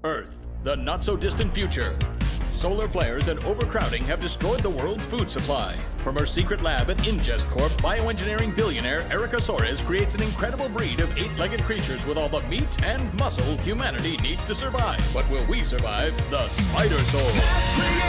Earth, the not-so-distant future. Solar flares and overcrowding have destroyed the world's food supply. From her secret lab at Ingest Corp, bioengineering billionaire Ericosaurus creates an incredible breed of 8-legged creatures with all the meat and muscle humanity needs to survive. But will we survive the Spidersaurs?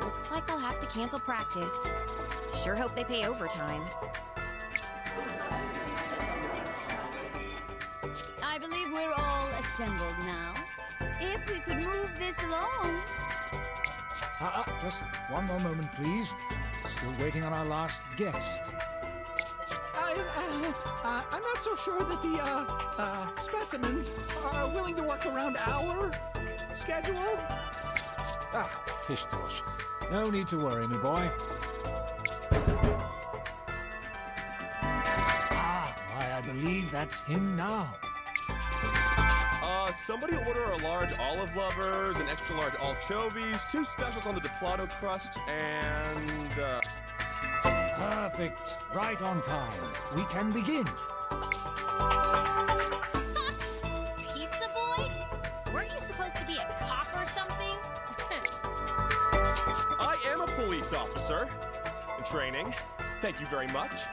Looks like I'll have to cancel practice. Sure hope they pay overtime. I believe we're all assembled now. If we could move this along. Just one more moment, please. Still waiting on our last guest. I'm not so sure that the specimens are willing to work around our schedule. Tish tosh. No need to worry, me boy. Why, I believe that's him now. Somebody order a large olive lovers, an extra large anchovies, 2 specials on the diplado crust, and, Perfect. Right on time. We can begin. Pizza boy? Weren't you supposed to be a cop or something? I am a police officer in training. Thank you very much.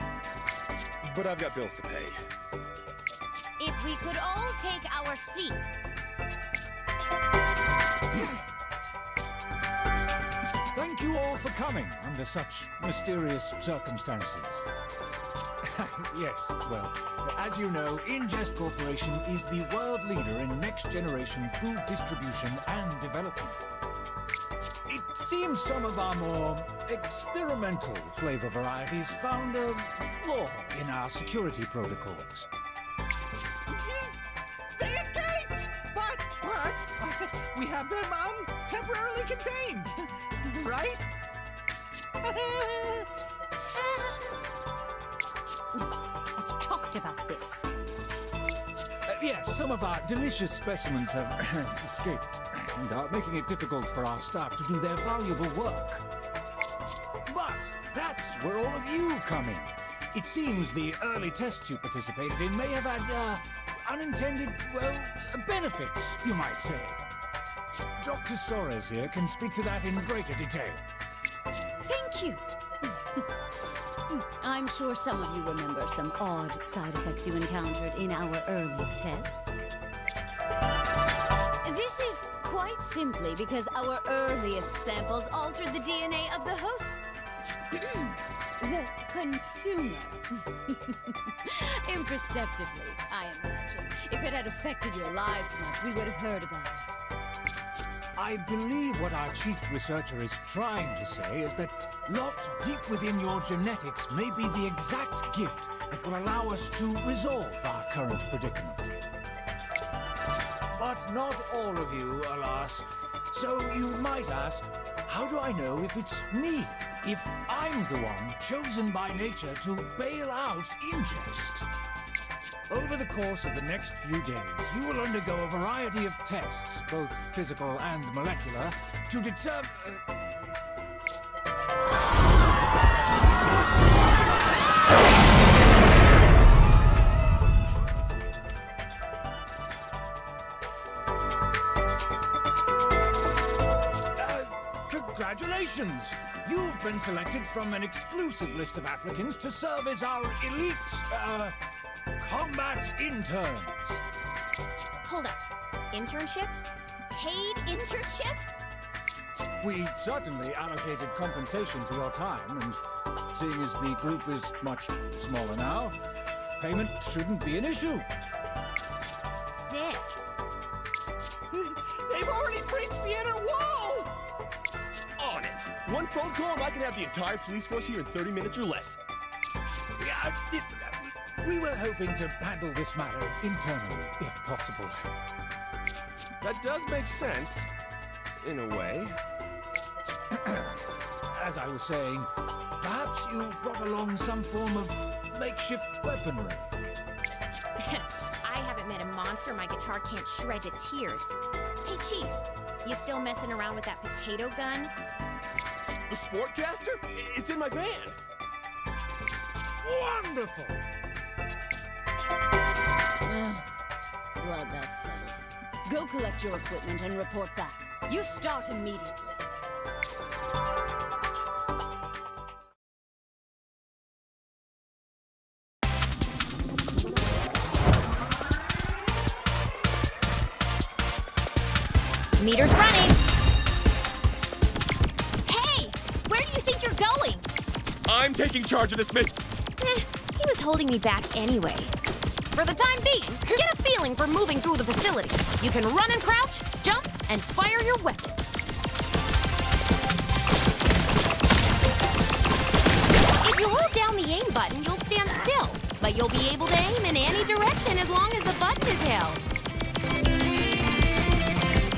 But I've got bills to pay. If we could all take our seats. Thank you all for coming under such mysterious circumstances. Yes, well, as you know, Ingest Corporation is the world leader in next-generation food distribution and development. It seems some of our more experimental flavor varieties found a flaw in our security protocols. They escaped! But we have them, temporarily contained, right? We've talked about this. Yes, some of our delicious specimens have escaped and are making it difficult for our staff to do their valuable work. But that's where all of you come in. It seems the early tests you participated in may have had unintended, well, benefits, you might say. Dr. Soares here can speak to that in greater detail. Thank you. I'm sure some of you remember some odd side effects you encountered in our early tests. This is quite simply because our earliest samples altered the DNA of the host. The consumer. Imperceptibly, I imagine. If it had affected your lives much, we would have heard about it. I believe what our chief researcher is trying to say is that locked deep within your genetics may be the exact gift that will allow us to resolve our current predicament. But not all of you, alas. So you might ask, how do I know if it's me? If I'm the one chosen by nature to bail out Ingest? Over the course of the next few days, you will undergo a variety of tests, both physical and molecular, to determine... Congratulations! You've been selected from an exclusive list of applicants to serve as our elite, combat interns. Hold up. Internship? Paid internship? We certainly allocated compensation for your time, and seeing as the group is much smaller now, Payment shouldn't be an issue. Sick. They've already breached the inner wall! On it! One phone call and I can have the entire police force here in 30 minutes or less. We were hoping to handle this matter internally, if possible. That does make sense. In a way. As I was saying, perhaps you brought along some form of makeshift weaponry. I haven't met a monster my guitar can't shred to tears. Hey, Chief, you still messing around with that potato gun? The Sportcaster? It's in my van. Wonderful! Glad that's settled. Go collect your equipment and report back. You start immediately. Meter's running. Hey, where do you think you're going? I'm taking charge of this mission. He was holding me back anyway. For the time being, get a feeling for moving through the facility. You can run and crouch, jump, and fire your weapon. If you hold down the aim button, you'll stand still, but you'll be able to aim in any direction as long as the button is held.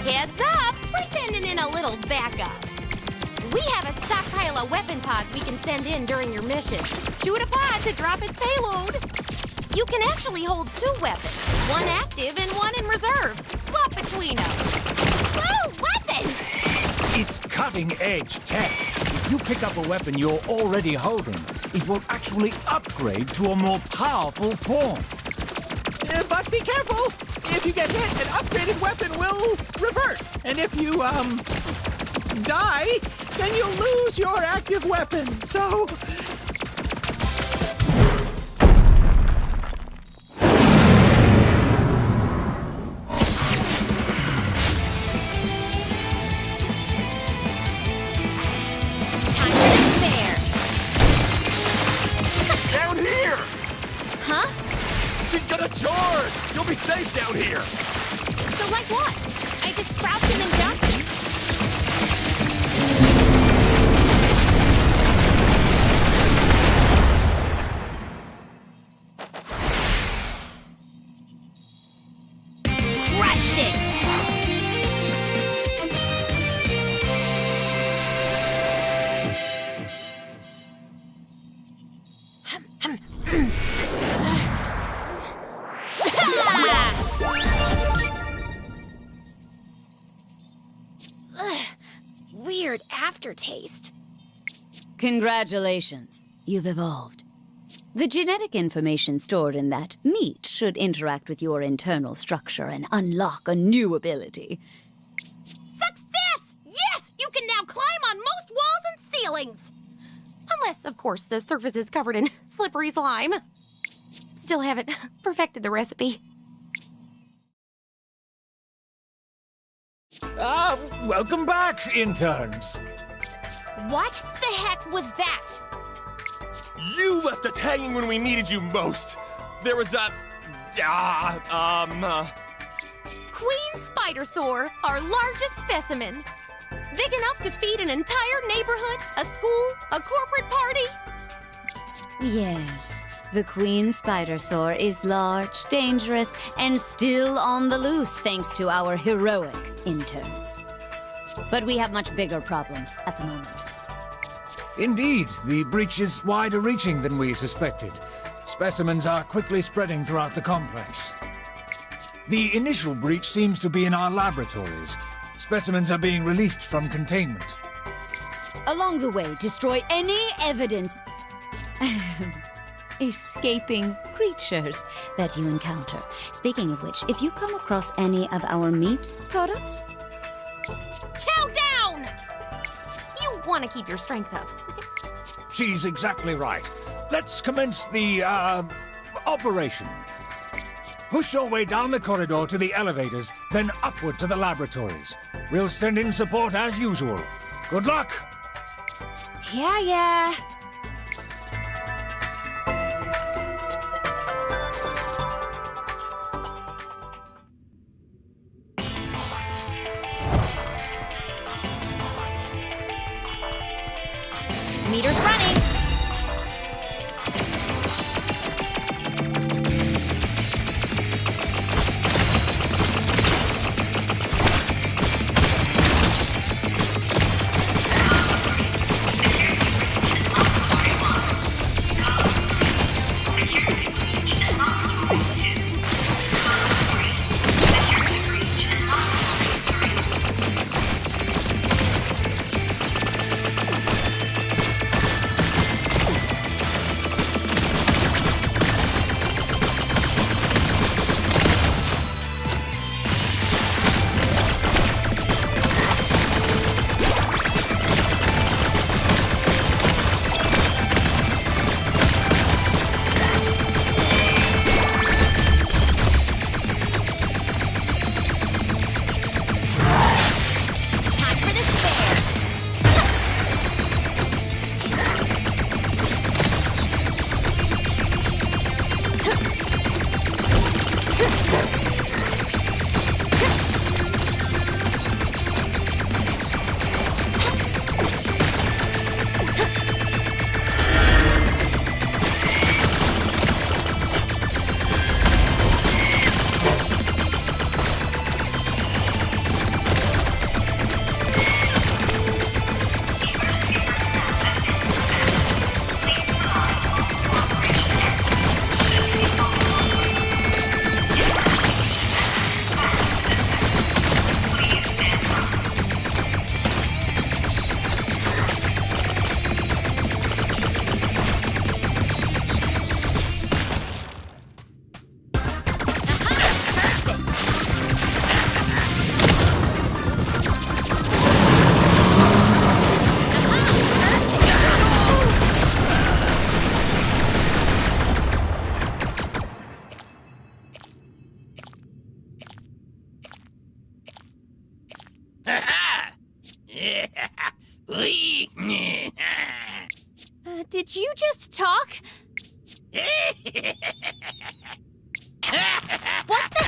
Heads up, we're sending in a little backup. We have a stockpile of weapon pods we can send in during your mission. Shoot a pod to drop its payload. You can actually hold 2 weapons, one active and one in reserve. Swap between them. Woo, weapons! It's cutting-edge tech. If you pick up a weapon you're already holding, it will actually upgrade to a more powerful form. But be careful! If you get hit, an upgraded weapon will revert. And if you, die, then you'll lose your active weapon. So... Down here! Huh? She's gonna charge! You'll be safe down here! So like what? I just crouch and then jump? Crushed it! Weird aftertaste. Congratulations. You've evolved. The genetic information stored in that meat should interact with your internal structure and unlock a new ability. Success! Yes! You can now climb on most walls and ceilings! Unless, of course, the surface is covered in slippery slime. Still haven't perfected the recipe. Welcome back, interns. What the heck was that? You left us hanging when we needed you most. There was a... Queen Spidersaur, our largest specimen. Big enough to feed an entire neighborhood, a school, a corporate party. Yes, the Queen Spidersaur is large, dangerous, and still on the loose thanks to our heroic interns. But we have much bigger problems at the moment. Indeed, the breach is wider reaching than we suspected. Specimens are quickly spreading throughout the complex. The initial breach seems to be in our laboratories. Specimens are being released from containment. Along the way, destroy any evidence escaping creatures that you encounter. Speaking of which, if you come across any of our meat products, Chow down! You want to keep your strength up. She's exactly right. Let's commence the, operation. Push your way down the corridor to the elevators, then upward to the laboratories. We'll send in support as usual. Good luck! Yeah. meter's running. Time for the spare. Did you just talk? What the?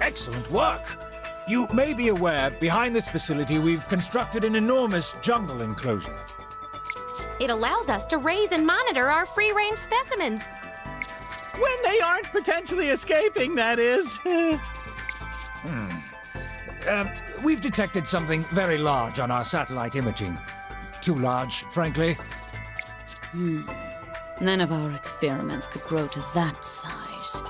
Excellent work! You may be aware, behind this facility we've constructed an enormous jungle enclosure. It allows us to raise and monitor our free-range specimens. When they aren't potentially escaping, that is. We've detected something very large on our satellite imaging. Too large, frankly. None of our experiments could grow to that size.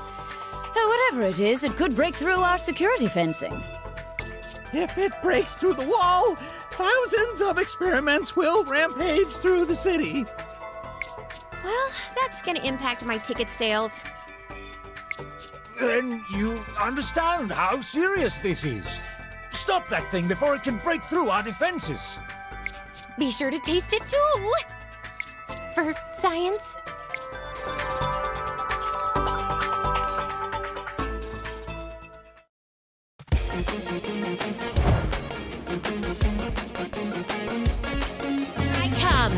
Whatever it is, it could break through our security fencing. If it breaks through the wall, thousands of experiments will rampage through the city. Well, that's gonna impact my ticket sales. Then you understand how serious this is. Stop that thing before it can break through our defenses. Be sure to taste it too! For science. I come!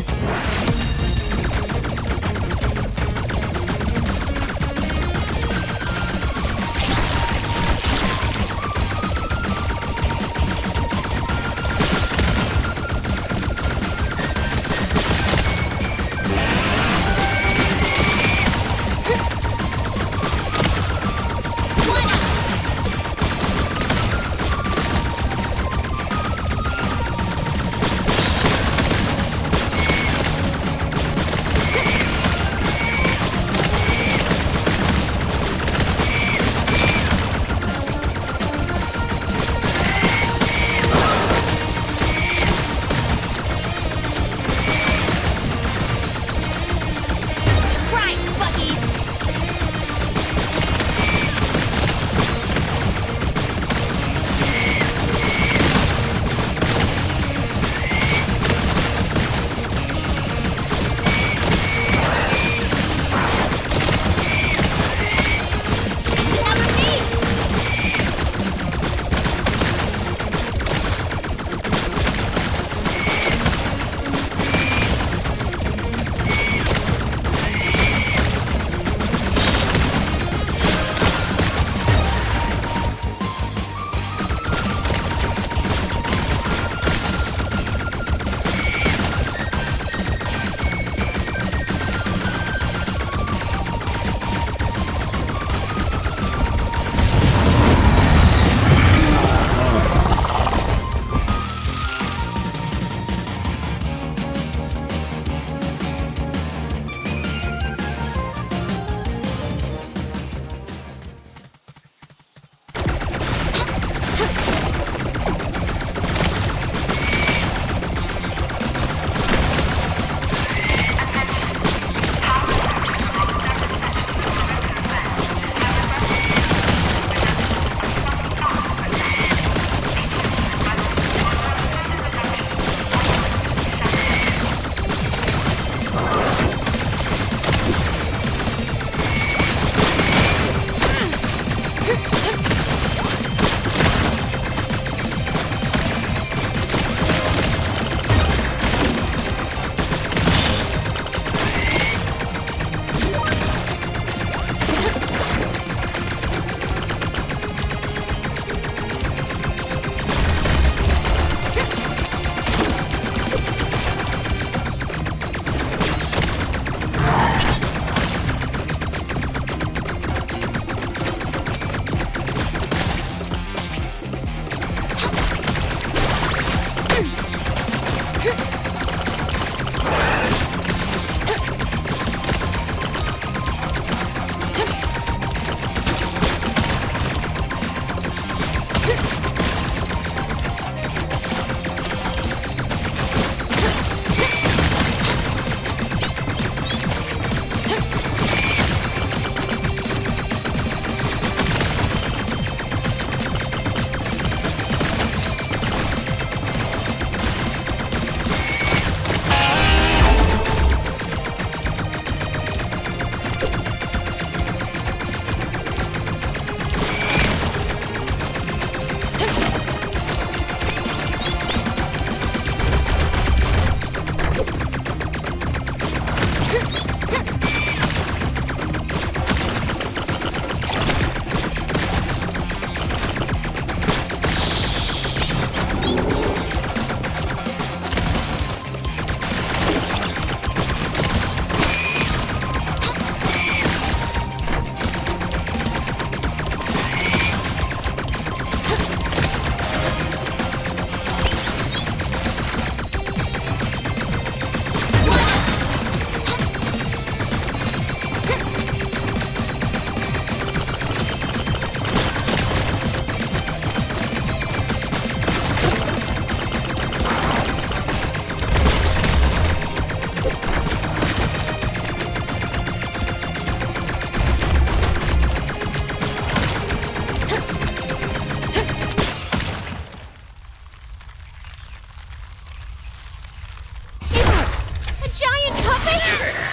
giant puppet?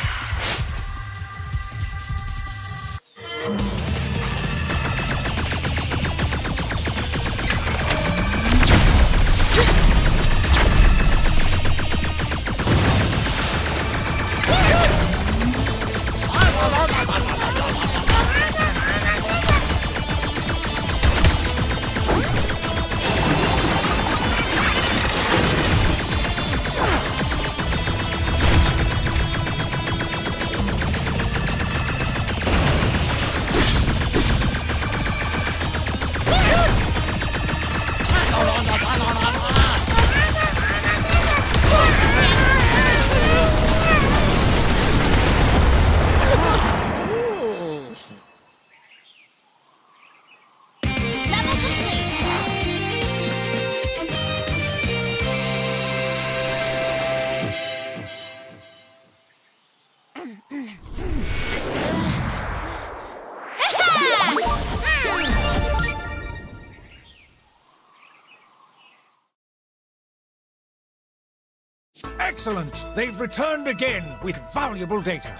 Excellent! They've returned again with valuable data.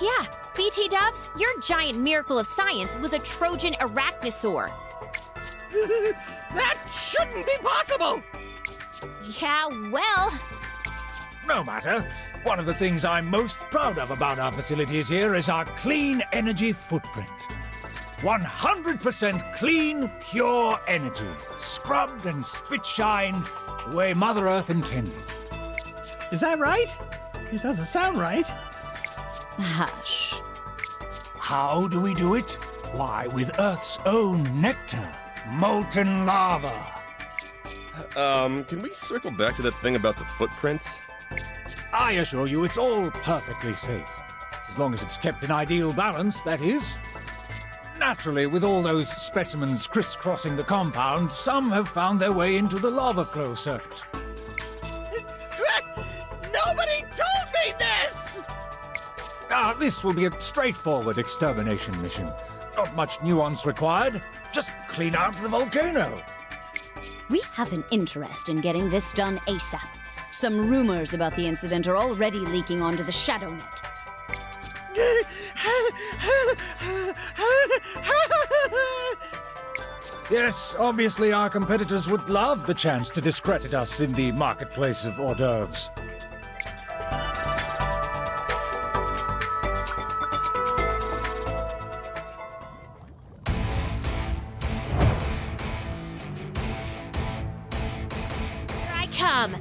Yeah, BT Dubs, your giant miracle of science was a Trojan arachnosaur. That shouldn't be possible! Yeah, well, No matter. One of the things I'm most proud of about our facilities here is our clean energy footprint. 100% clean, pure energy. Scrubbed and spit shine the way Mother Earth intended. Is that right? It doesn't sound right. Hush. How do we do it? Why, with Earth's own nectar. Molten lava. Can we circle back to that thing about the footprints? I assure you it's all perfectly safe. As long as it's kept in ideal balance, that is. Naturally, with all those specimens crisscrossing the compound, some have found their way into the lava flow circuit. Nobody told me this! This will be a straightforward extermination mission. Not much nuance required. Just clean out the volcano. We have an interest in getting this done ASAP. Some rumors about the incident are already leaking onto the ShadowNet. Yes, obviously our competitors would love the chance to discredit us in the marketplace of hors d'oeuvres. here I come.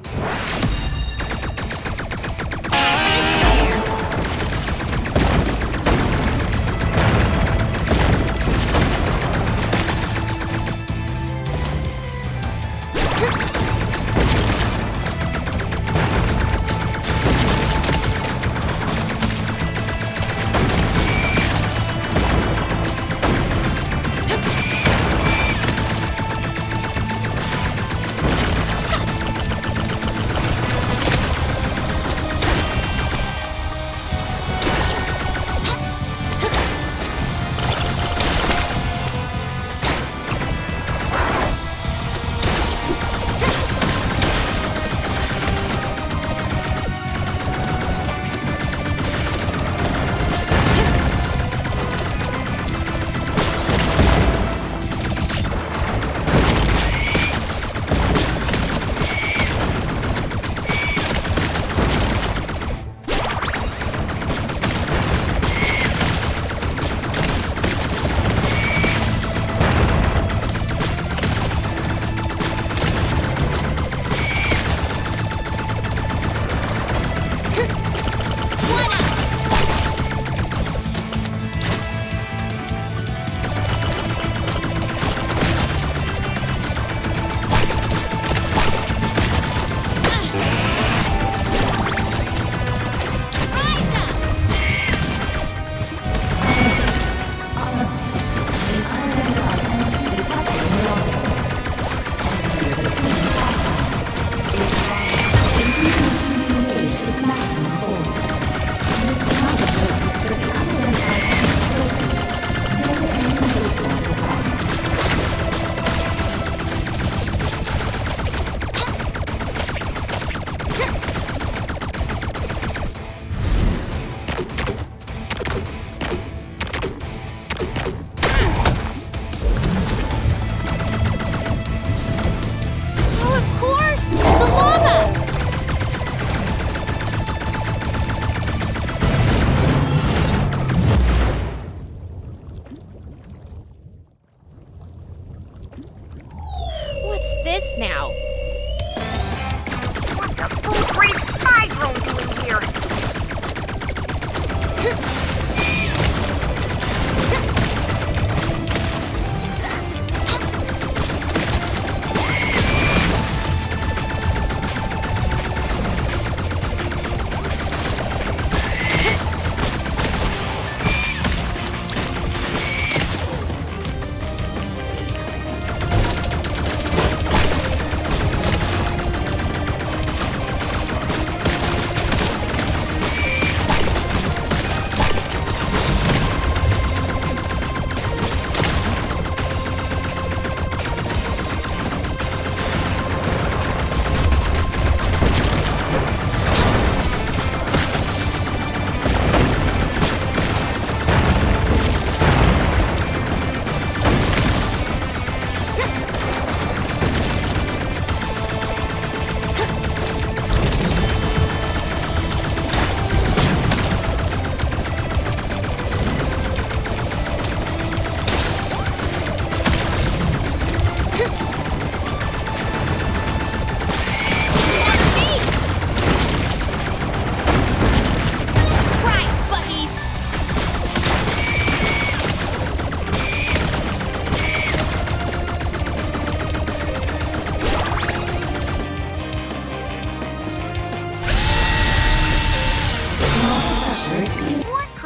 Maximum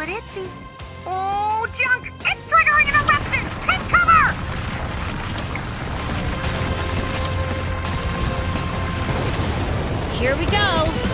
could it be? Oh, junk! It's triggering an eruption! Take cover! Here we go.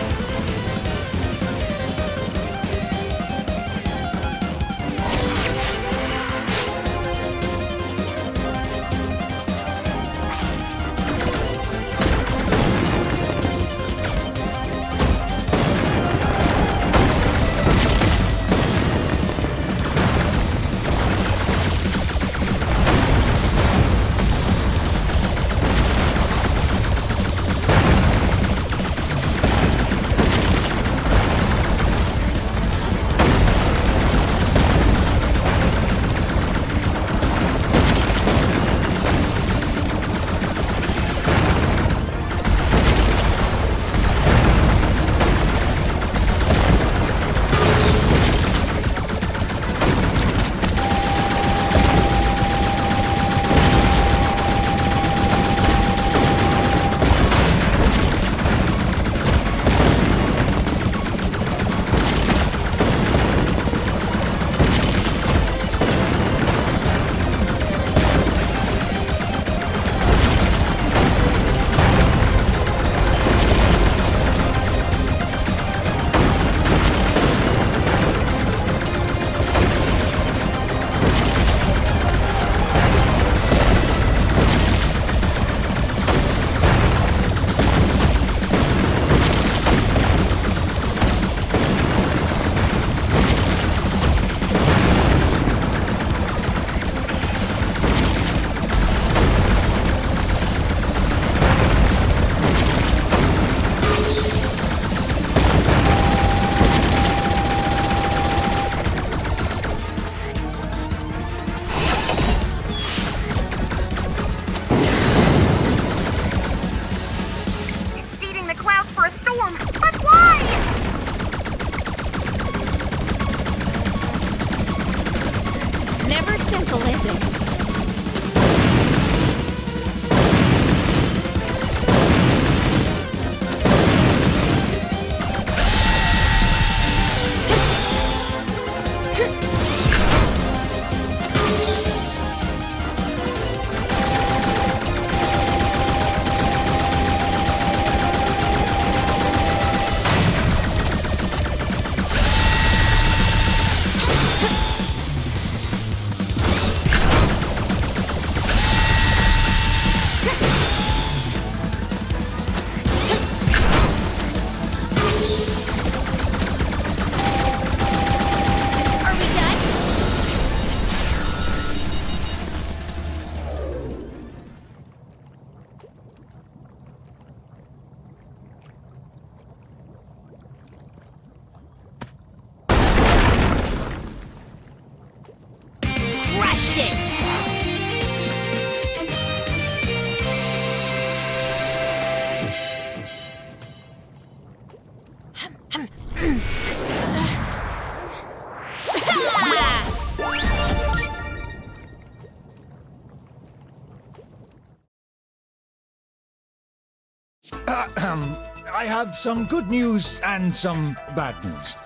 I have some good news and some bad news.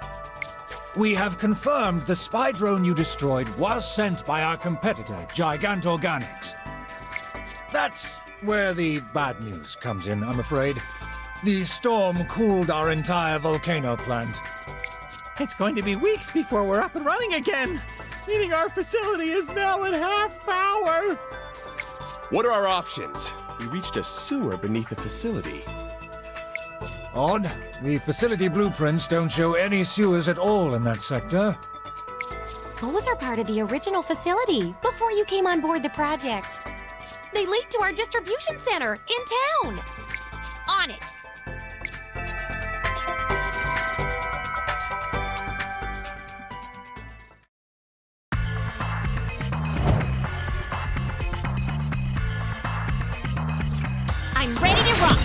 We have confirmed the spy drone you destroyed was sent by our competitor, Gigantorganics. That's where the bad news comes in, I'm afraid. The storm cooled our entire volcano plant. It's going to be weeks before we're up and running again, meaning our facility is now at half power. What are our options? We reached a sewer beneath the facility. Odd. The facility blueprints don't show any sewers at all in that sector. Those are part of the original facility before you came on board the project. They lead to our distribution center in town. On it. I'm ready to rock.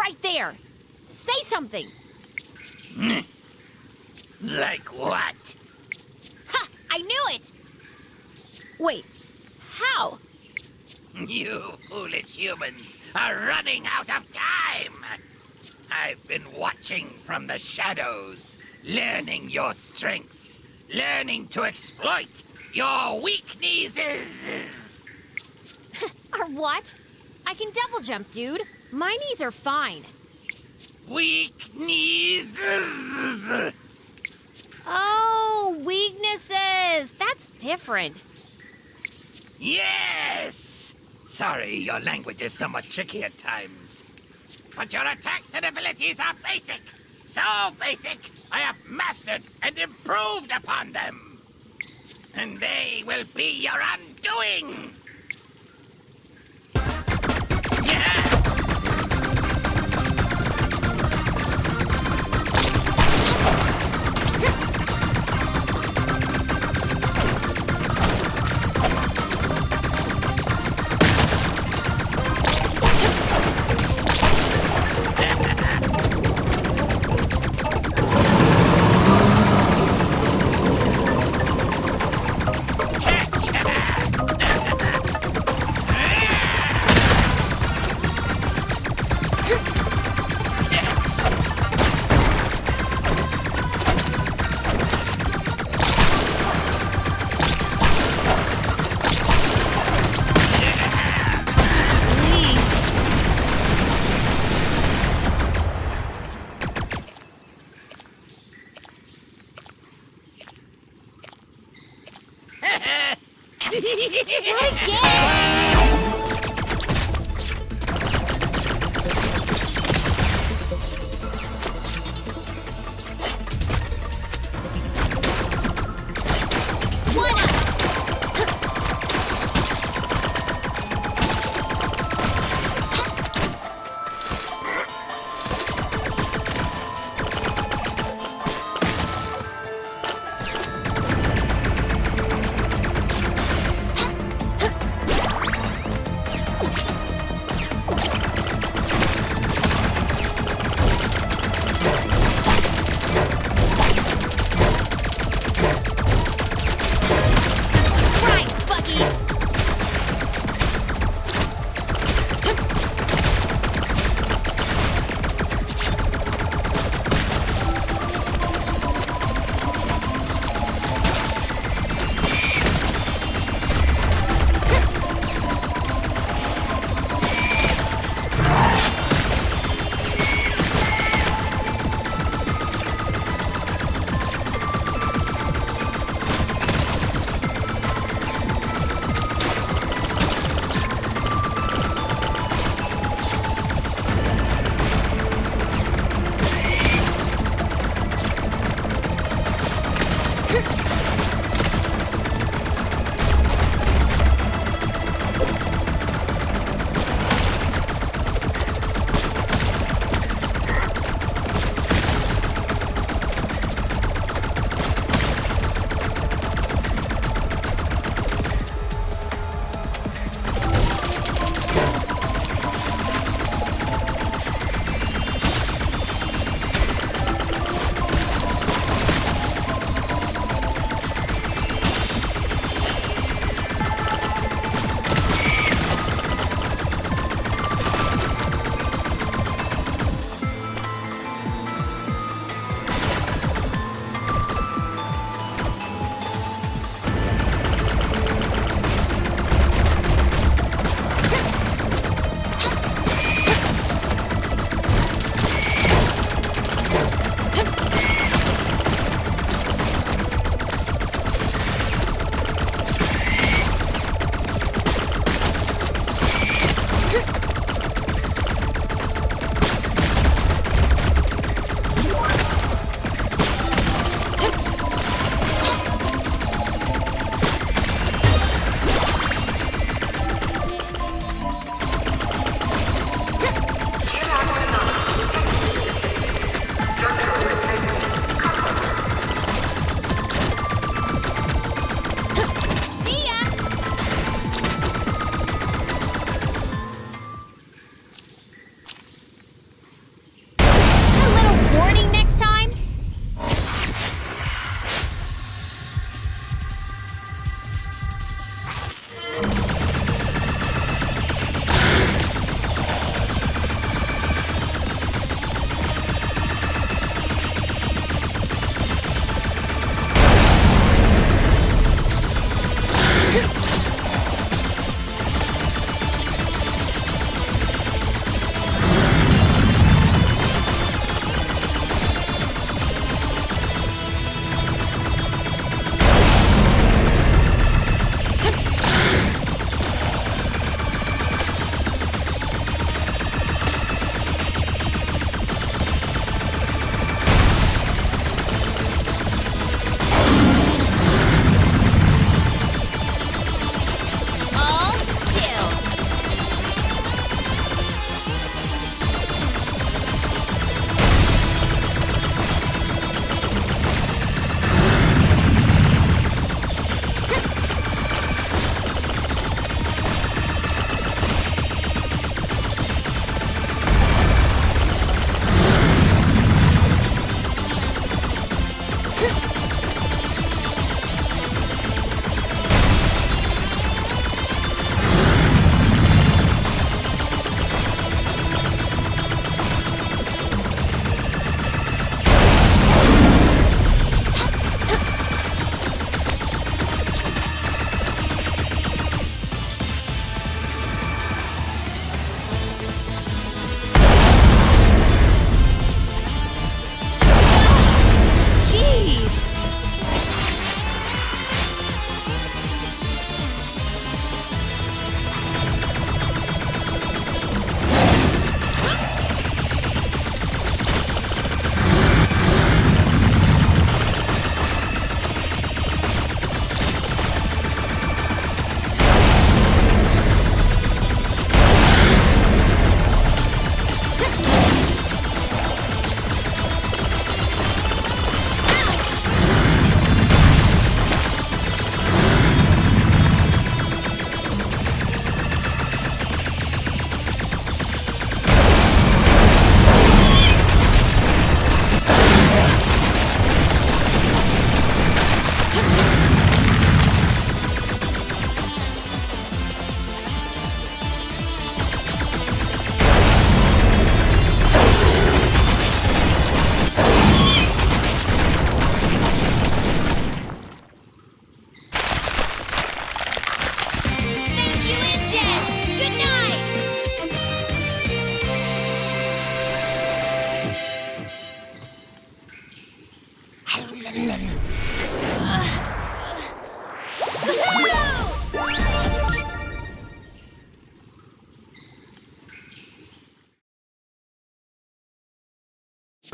right there. Say something. Like what? Ha! I knew it! Wait, how? You foolish humans are running out of time! I've been watching from the shadows, learning your strengths, learning to exploit your weaknesses! Or what? I can double jump, dude. My knees are fine. Weaknesses! Oh, weaknesses. That's different. Yes! Sorry, your language is somewhat tricky at times. But your attacks and abilities are basic. So basic, I have mastered and improved upon them. And they will be your undoing. Yeah!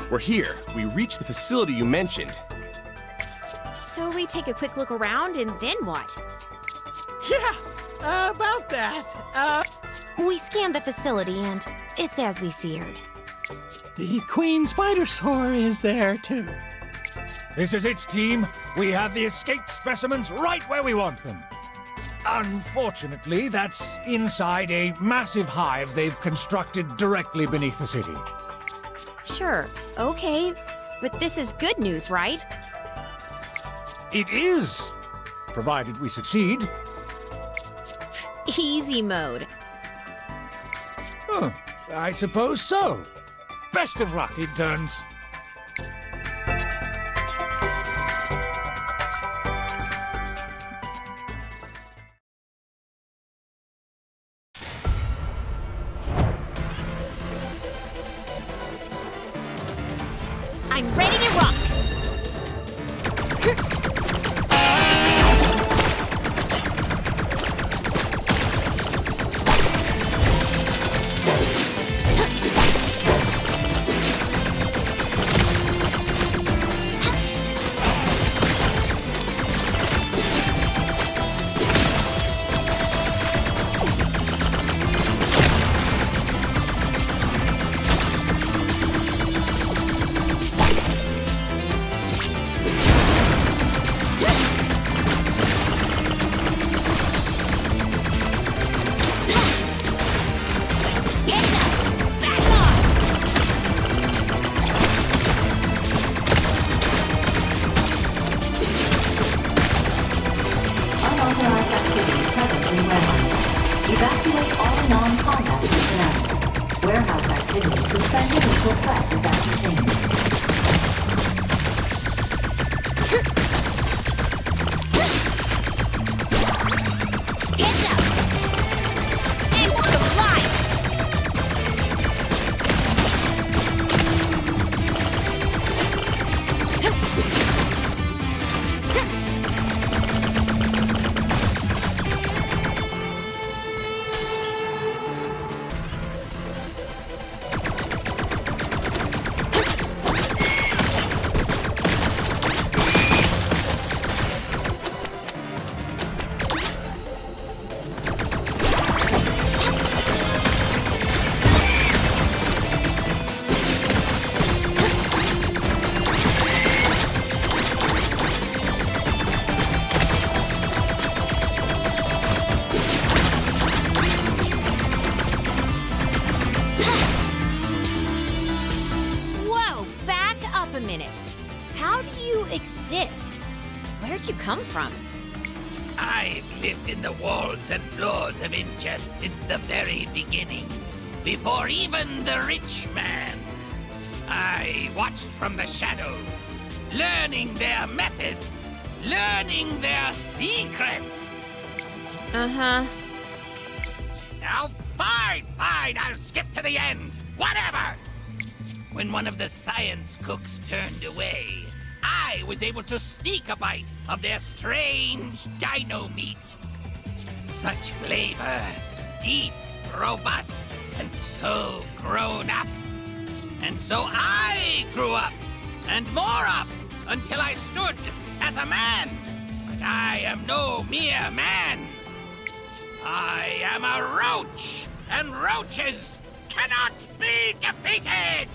We're here. We reached the facility you mentioned. So we take a quick look around and then what? Yeah, about that. We scanned the facility and it's as we feared. The Queen Spidersaur is there, too. This is it, team. We have the escaped specimens right where we want them. Unfortunately, that's inside a massive hive they've constructed directly beneath the city. Sure, okay, but this is good news, right? It is, provided we succeed. Easy mode. Huh, I suppose so. Best of luck, interns. I'm ready to rock! Unauthorized activity present in warehouse. Evacuate all non-combat personnel. Warehouse activity suspended until threat is ascertained. Heads up! It's the fly! Whoa, back up a minute. How do you exist? Where'd you come from? I've lived in the walls and floors of Ingest since the very beginning. Before even the rich man. I watched from the shadows, learning their methods, learning their secrets. Uh-huh. Now, fine, I'll skip to the end. Whatever! When one of the science cooks turned away, I was able to sneak a bite of their strange dino meat. Such flavor, deep, robust, and so grown up. And so I grew up, and more up, until I stood as a man. But I am no mere man. I am a roach, and roaches cannot be defeated!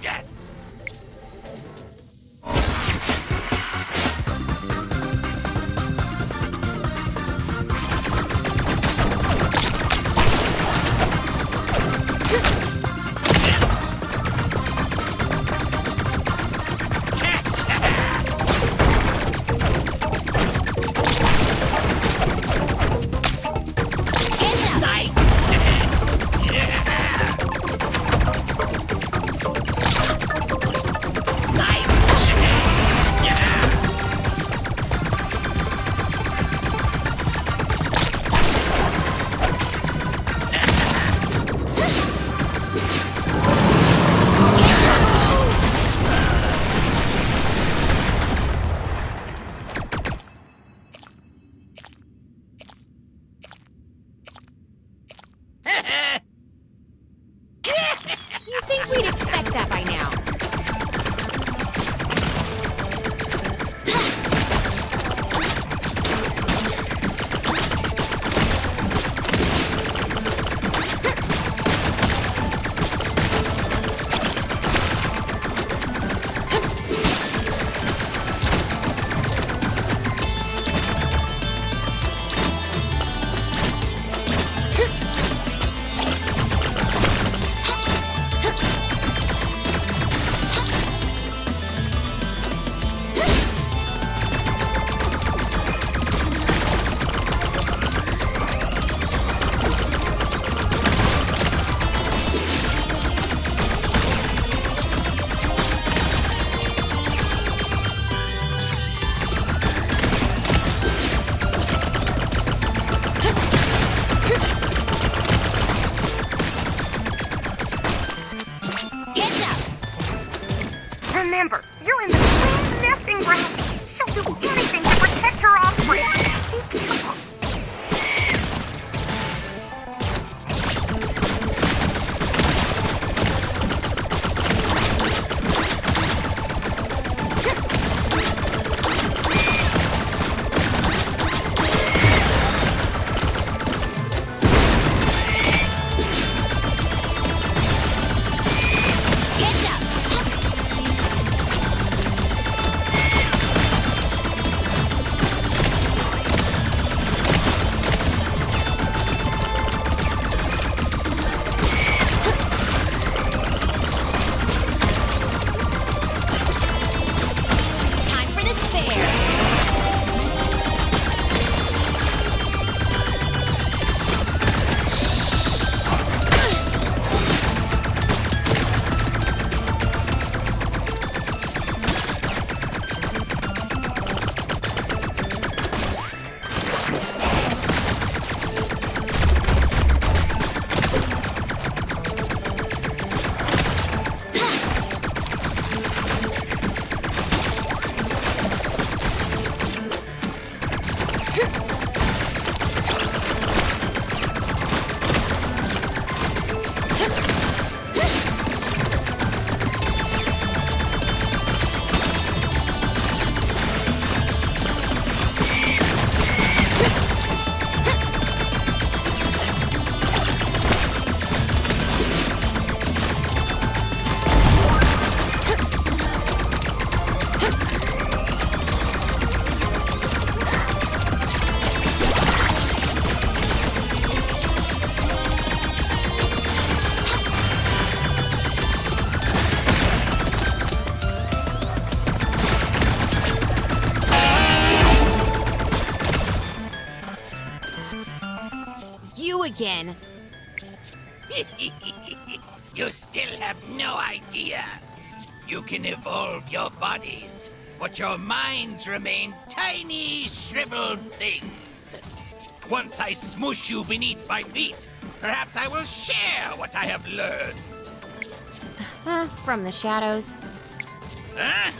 Remember, you're in the queen's nesting grounds. She'll do anything to protect her offspring. Be careful. Again. You still have no idea. You can evolve your bodies, but your minds remain tiny, shriveled things. Once I smoosh you beneath my feet, perhaps I will share what I have learned. From the shadows. Huh?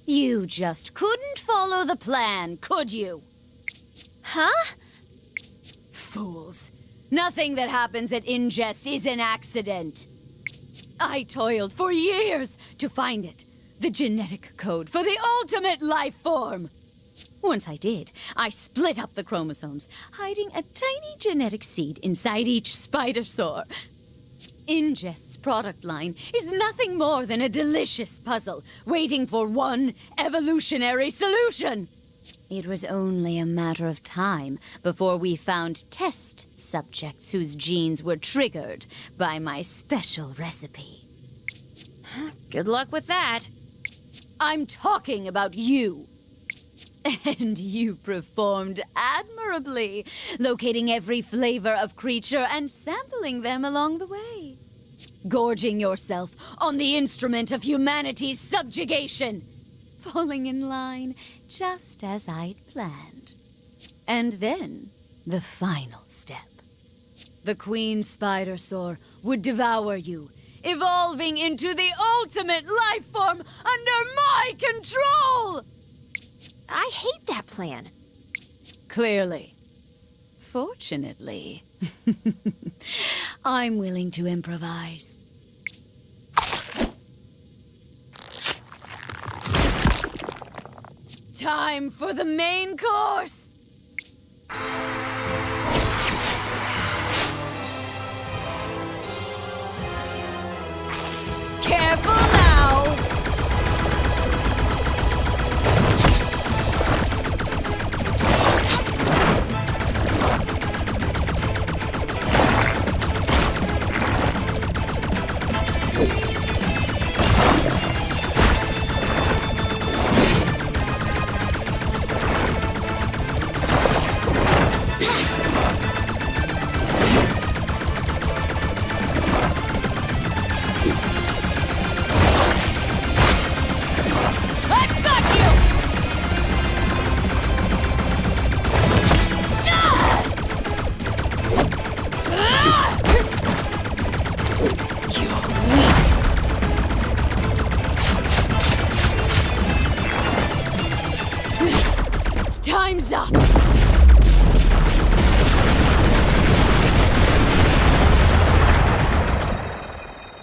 You just couldn't follow the plan, could you? Huh? Fools. Nothing that happens at Ingest is an accident. I toiled for years to find it. The genetic code for the ultimate life form. Once I did, I split up the chromosomes, hiding a tiny genetic seed inside each Spidersaur. Ingest's product line is nothing more than a delicious puzzle, waiting for one evolutionary solution. It was only a matter of time before we found test subjects whose genes were triggered by my special recipe. Good luck with that. I'm talking about you. And you performed admirably, locating every flavor of creature and sampling them along the way. Gorging yourself on the instrument of humanity's subjugation. Falling in line just as I'd planned. And then The final step. The Queen Spidersaur would devour you, evolving into the ultimate life form under my control! I hate that plan. Clearly. Fortunately. I'm willing to improvise. Time for the main course! Careful now! Time's up!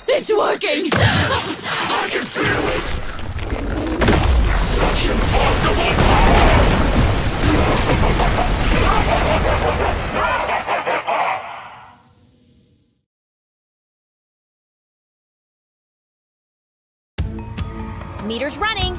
It's working! I can feel it! Such impossible power! Meter's running.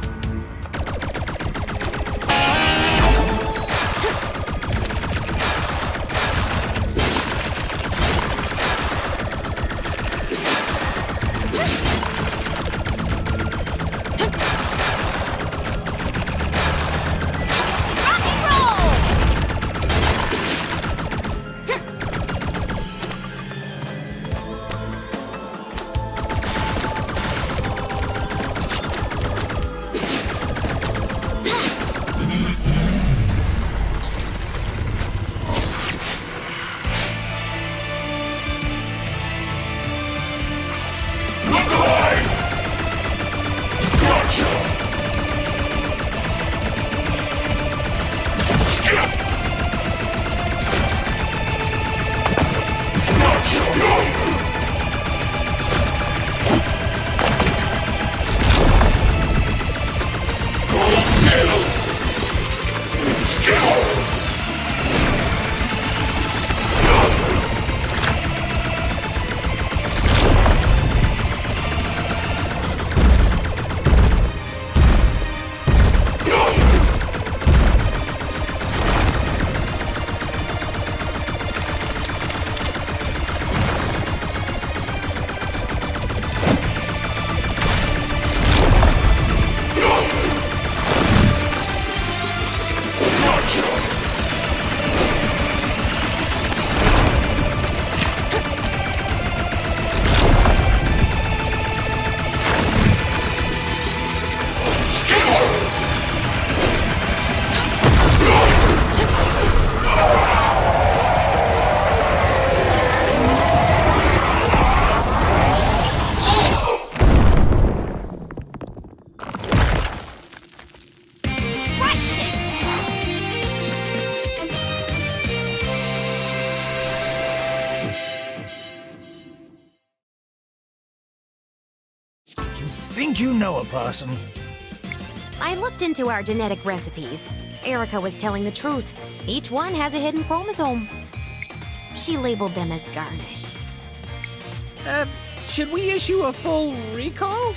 Think you know a person? I looked into our genetic recipes. Erica was telling the truth. Each one has a hidden chromosome. She labeled them as garnish. Should we issue a full recall?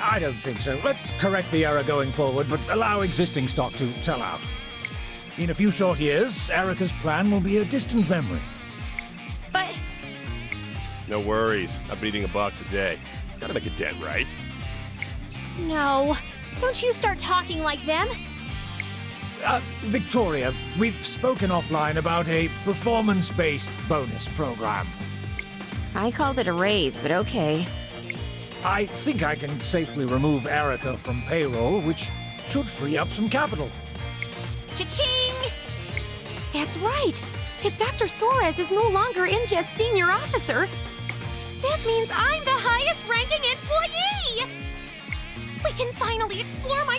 I don't think so. Let's correct the error going forward, but allow existing stock to sell out. In a few short years, Erica's plan will be a distant memory. But... No worries. I'm been eating $1 a day. It's gotta make a dent, right? no. Don't you start talking like them. Victoria, we've spoken offline about a performance-based bonus program. I called it a raise, but okay. I think I can safely remove Erica from payroll, which should free up some capital. Cha-ching! That's right. If Dr. Suarez is no longer Ingest senior officer, that means I'm the highest ranking employee! We can finally explore my